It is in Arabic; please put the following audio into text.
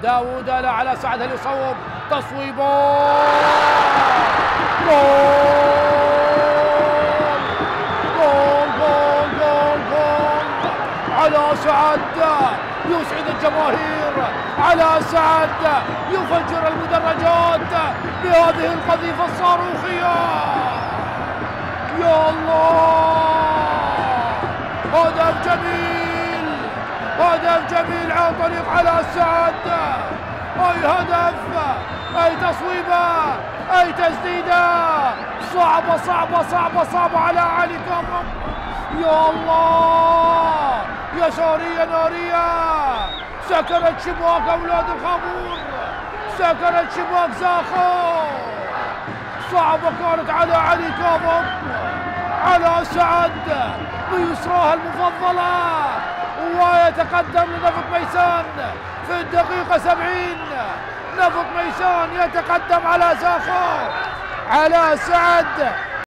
داوود لا على سعد، هل يصوب؟ تصويبه جول جول جول جول جول على سعد، يسعد الجماهير، على سعد يفجر المدرجات بهذه القذيفة الصاروخية. يا الله، هدف جميل، هدف جميل عن طريق على سعد، اي هدف، اي تصويبه، اي تسديده صعبه صعبه صعبه صعبه على علي كاظم. يا الله، يساريه ناريه، سكرت شباك اولاد الخابور، سكرت شباك زاخو، صعبه كانت على علي كاظم، على سعد بيسراها المفضله، ويتقدم لنفط ميسان في الدقيقة 70. نفط ميسان يتقدم على زاخو، على سعد